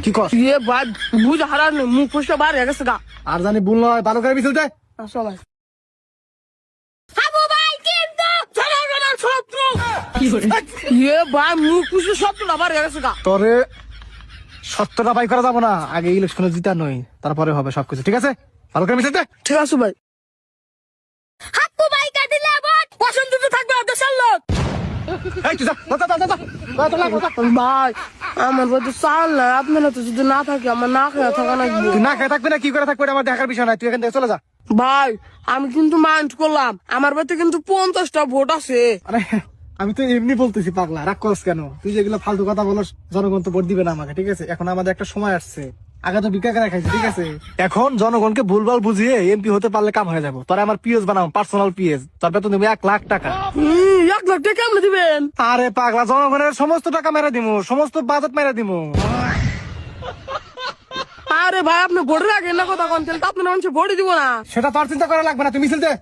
কি কর ये बात बुझ हरा ने मुंह फुसके बाहर है गसगा আর জানি ভুল নয় ভালো করে মিছিল দে আসলে হাবু ভাই কিন্তু জনগণের শত্রু কি করে ये भाई मुंह फुसके শত্রু বাবার है गसगा তোরে সত্যটা বাই করা যাবো না, আগে ইলেকশনে জিতা নই, তারপরে হবে সবকিছু। ঠিক আছে, ভালো করে মিছিল দে। ঠিক আছে ভাই হাবু ভাই কা দিলে ভোট পছন্দ তো থাকবে দেশের লোক এই তুই যা যা যা যা ভাই আমার বড় চাল না আপনারা তো যদি না থাকে আমার না খেয়ে থাকা লাগবে তুই না খেয়ে থাকবি না কি করে থাকবি আমার দেখার বিষয় নাই, তুই এখান থেকে চলে যা। ভাই আমি কিন্তু মাইন্ড করলাম আমার বাড়িতে কিন্তু 50টা ভোট আছে আরে আমি তো এমনি বলতেছি, পাগলা রাগ করছ কেন? তুই যেগুলো ফালতু কথা বলস জনগণ তো ভোট দিবে না আমাকে। ঠিক আছে, এখন আমাদের একটা সময় আসছে, আগে তো ভিক্ষা করে খাইছি। ঠিক আছে, এখন জনগণকে ভুলভাল বুঝিয়ে এমপি হতে পারলে কাম হয়ে যাবো। তোরা আমার পিএস বানাও, পার্সোনাল পিএস, তোর বেতন দেবো 1 লাখ টাকা। 1 লাখ টাকা কেমন দিবেন আরে পাগলা, জনগণের সমস্ত টাকা মেরে দিমু, সমস্ত বাজেট মেরে দিমু। আরে ভাই আপনি ভোটের আগে না কথা কোন তাহলে আপনার মানুষ ভোট দিব না সেটা তোর চিন্তা করা লাগবে না, তুমি মিছিল দে।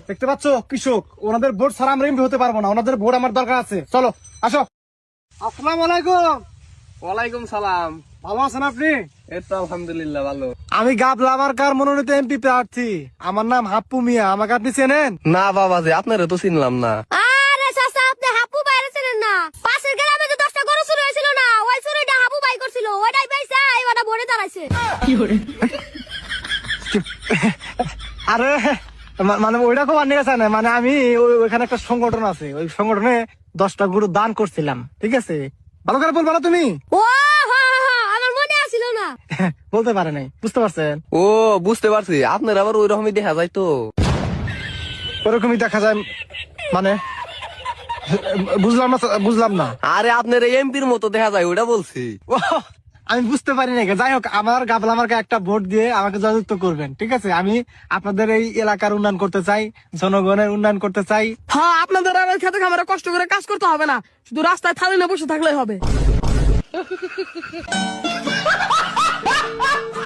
দেখতে পাচ্ছ কৃষক, ওনাদের ভোট ছাড়া আমরা এমপি হতে পারবো না, ওনাদের ভোট আমার দরকার আছে। চলো আসো। আসসালামু আলাইকুম। ওয়ালাইকুম সালাম। ভালো আছেন আপনি? এই তো আলহামদুলিল্লাহ ভালো। আমি গাবলা মার্কার মনোনীত এমপি প্রার্থী, আমার নাম হাপ্পু মিয়া, আমাকে আপনি চেনেন? না বাবাজি, আপনারে তো চিনলাম না। আরে চাচা আপনি হাপু বাইরে ছিলেন না? পাশের গ্রামে যে 10টা গরু চুরি হয়েছিল না, ওই চুরিটা হাপু বাই করছিল, ওইটাই পাইছে এবারে ভোটে দাঁড়াইছে। আরে মানে ওইটা খুব আন্নি গেছে না, মানে আমি ওইখানে একটা সংগঠন আছে, ওই সংগঠনে 10টা গরু দান করছিলাম। ঠিক আছে, ভালো করে বলবো না তুমি? ও আমার মনে আসিল না। বলতে পারে নাই, বুঝতে পারছেন? ও বুঝতে পারছি, আপনার আবার ওই রকমই দেখা যায় তো। ওরকমই দেখা যায় মানে? বুঝলাম না। আরে আপনার এমপির মতো দেখা যায়, ওটা বলছি। ও, আমি বুঝতে পারি না। যাই হোক, আমার গাবলা মার্কা একটা ভোট দিয়ে আমাকে জয়যুক্ত করবেন। ঠিক আছে, আমি আপনাদের এই এলাকার উন্নয়ন করতে চাই, জনগণের উন্নয়ন করতে চাই। হ্যাঁ আপনাদের আর খেতে খামারে কষ্ট করে কাজ করতে হবে না, শুধু রাস্তায় থালি না বসে থাকলেই হবে